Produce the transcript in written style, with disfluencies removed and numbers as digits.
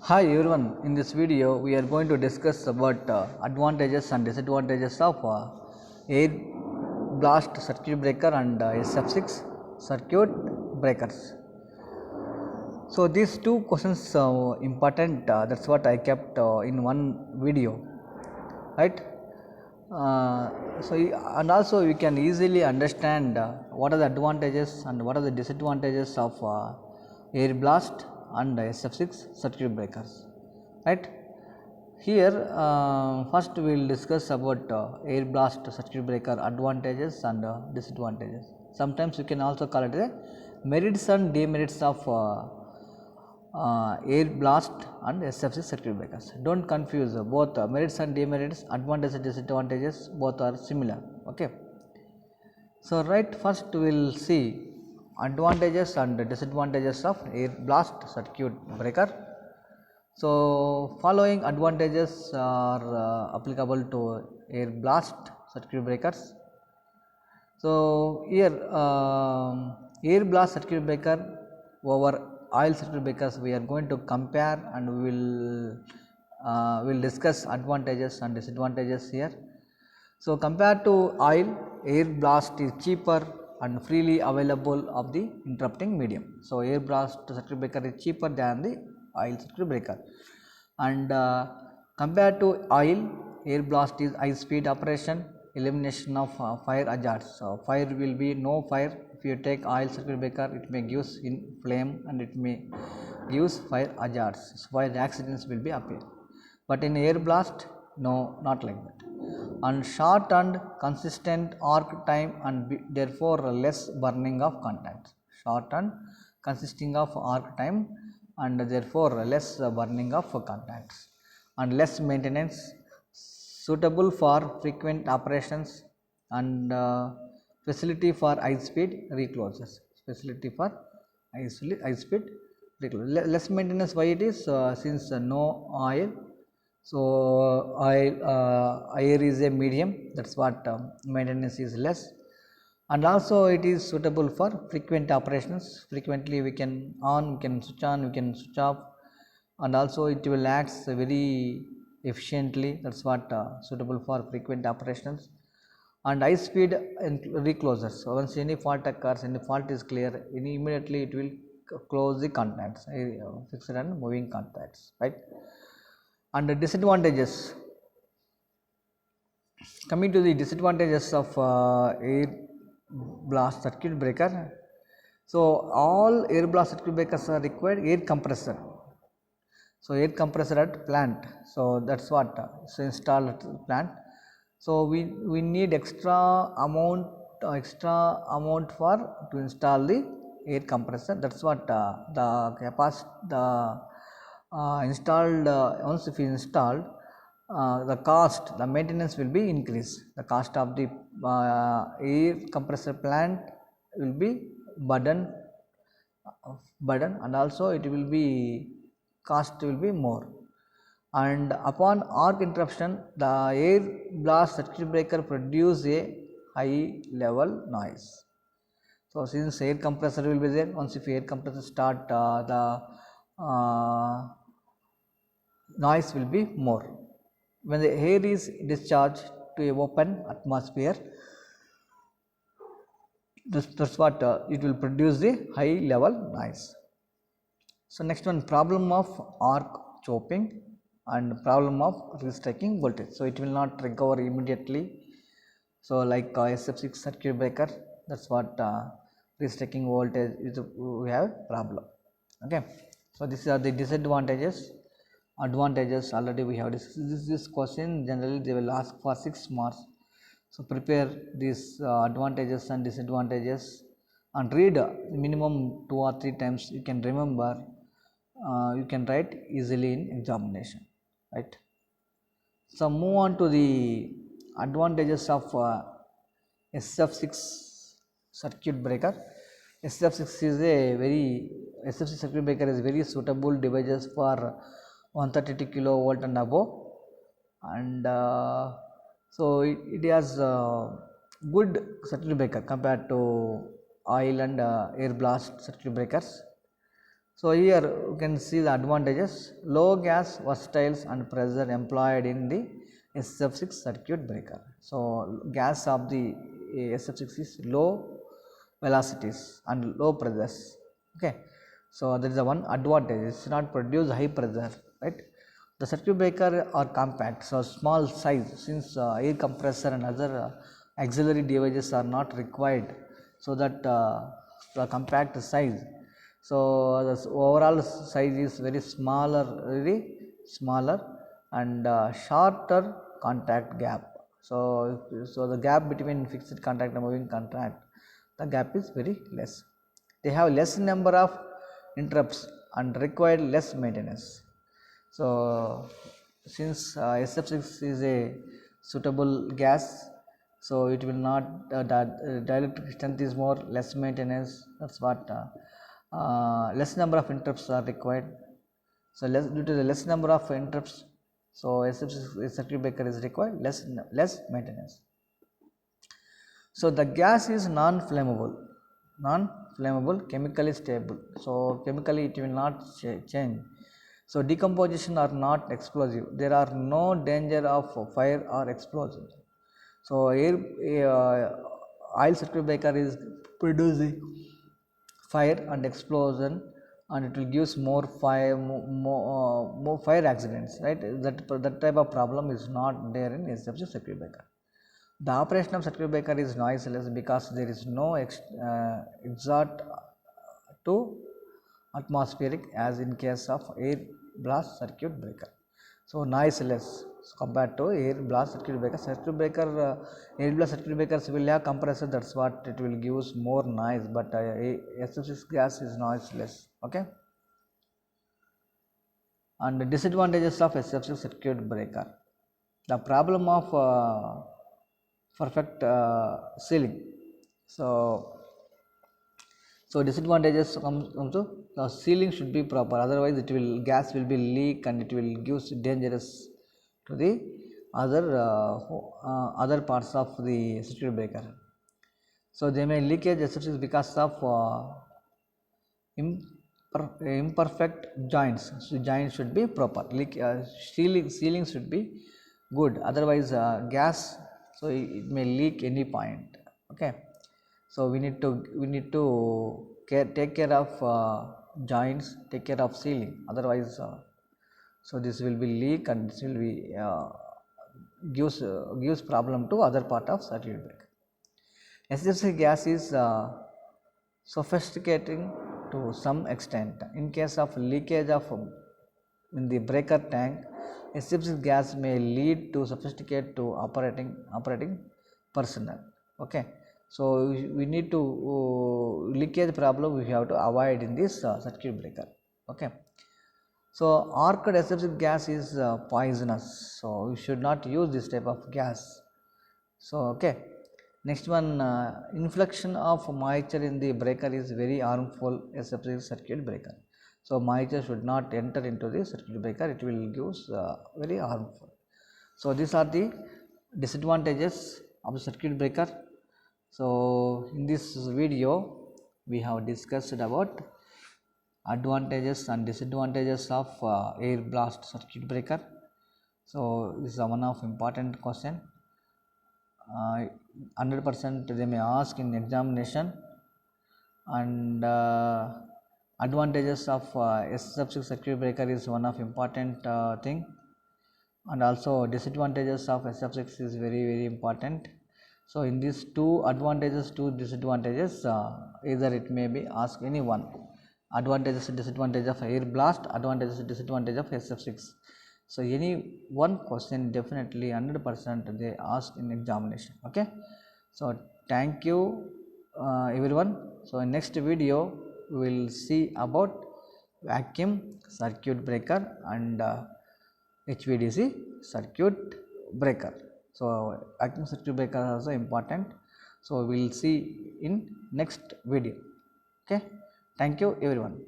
Hi everyone, in this video we are going to discuss about advantages and disadvantages of air blast circuit breaker and SF6 circuit breakers. So these two questions important, that's what I kept in one video, right? And also you can easily understand what are the advantages and what are the disadvantages of air blast and SF6 circuit breakers, right? Here first we will discuss about air blast circuit breaker advantages and disadvantages. Sometimes you can also call it the merits and demerits of air blast and SF6 circuit breakers. Do not confuse both merits and demerits, advantages and disadvantages, both are similar. Okay. So, right, first we will see advantages and disadvantages of air blast circuit breaker. So, following advantages are applicable to air blast circuit breakers. So, here air blast circuit breaker over oil circuit breakers we are going to compare, and we will discuss advantages and disadvantages here. So, compared to oil, air blast is cheaper and freely available of the interrupting medium. So, air blast circuit breaker is cheaper than the oil circuit breaker, and compared to oil, air blast is high speed operation, elimination of fire hazards. So, fire will be no fire. If you take oil circuit breaker, it may gives in flame and it may gives fire hazards. So, fire accidents will be appear, but in air blast, no, not like that. And short and consistent arc time, and therefore less burning of contacts. Short and consisting of arc time, and therefore less burning of contacts, and less maintenance, suitable for frequent operations, and facility for high speed recloses. Facility for high speed reclose. Less maintenance, why it is? Since no oil. So, air is a medium, that is what maintenance is less, and also it is suitable for frequent operations. Frequently we can on, we can switch on, we can switch off, and also it will act very efficiently, that is what suitable for frequent operations. And high speed reclosers. So, once any fault occurs, any fault is clear, immediately it will close the contacts, fixed and moving contacts, right? And the disadvantages, coming to the disadvantages of air blast circuit breaker. So, all air blast circuit breakers are required air compressor. So, air compressor at plant. So, that is what so installed at plant. So, we need extra amount for to install the air compressor. That is what the capacity, the installed once if installed, the cost, the maintenance will be increased. The cost of the air compressor plant will be burden, and also it will be cost will be more. And upon arc interruption, the air blast circuit breaker produce a high level noise. So, since air compressor will be there, once if air compressor start, the noise will be more. When the air is discharged to a open atmosphere, that's what it will produce the high level noise. So, next one, problem of arc chopping and problem of restriking voltage. So, it will not recover immediately. So, like SF6 circuit breaker, that is what restriking voltage is, we have problem. Okay. So, these are the disadvantages. Advantages already we have discussed. This question generally they will ask for 6 marks. So, prepare these advantages and disadvantages and read minimum 2 or 3 times. You can remember, you can write easily in examination, right. So, move on to the advantages of SF6 circuit breaker. SF6 is a very SF6 circuit breaker is very suitable devices for 132 kilovolt and above, and so it has good circuit breaker compared to oil and air blast circuit breakers. So, here you can see the advantages: low gas versatiles and pressure employed in the SF6 circuit breaker. So, gas of the SF6 is low velocities and low pressures. Okay. So, there is a one advantage, it is not produce high pressure, right. The circuit breaker are compact, so small size, since air compressor and other auxiliary devices are not required, so that the compact size. So, the overall size is very smaller and shorter contact gap. So the gap between fixed contact and moving contact, the gap is very less. They have less number of interrupts and require less maintenance. So, since SF6 is a suitable gas, so it will not dielectric strength is more, less maintenance, that is what less number of interrupts are required. So, due to the less number of interrupts, so SF6 circuit breaker is required, less maintenance. So, the gas is non-flammable, chemically stable. So, chemically it will not change. So, decomposition are not explosive, there are no danger of fire or explosion. So, oil circuit breaker is producing fire and explosion, and it will gives more fire accidents, right. That type of problem is not there in SF6 circuit breaker. The operation of circuit breaker is noiseless because there is no exhaust to atmospheric as in case of air blast circuit breaker. So, noiseless compared to air blast circuit breaker. Air blast circuit breakers will have compressor, that is what it will gives more noise, but SF6 gas is noiseless. Okay. And the disadvantages of SF6 circuit breaker. The problem of perfect sealing. So disadvantages come to the sealing should be proper, otherwise gas will be leak and it will give dangerous to the other parts of the circuit breaker. So they may leakage especially because of imperfect joints. So joints should be proper. Sealing should be good, otherwise gas, so it may leak any point. Okay. So we need to take care of joints, take care of sealing, otherwise so this will be leak and this will be gives problem to other part of circuit breaker. SF6 gas is sophisticating to some extent. In case of leakage of in the breaker tank, SF6 gas may lead to sophisticate to operating personnel. Okay. So we need to leakage problem we have to avoid in this circuit breaker. Okay. So arced SF6 gas is poisonous, so we should not use this type of gas. So okay. Next one, inflection of moisture in the breaker is very harmful SF6 circuit breaker. So moisture should not enter into the circuit breaker, it will give very harmful. So these are the disadvantages of the circuit breaker. So in this video we have discussed about advantages and disadvantages of air blast circuit breaker. So this is one of important question. 100% they may ask in examination, and advantages of SF6 circuit breaker is one of important thing, and also disadvantages of SF6 is very important. So in these two advantages, two disadvantages, either it may be asked any one: advantages and disadvantage of air blast, advantages and disadvantage of SF6. So any one question definitely 100% they ask in examination. Okay. So thank you everyone. So in next video we will see about vacuum circuit breaker and HVDC circuit breaker. So vacuum circuit breaker is also important. So we will see in next video. Okay. Thank you everyone.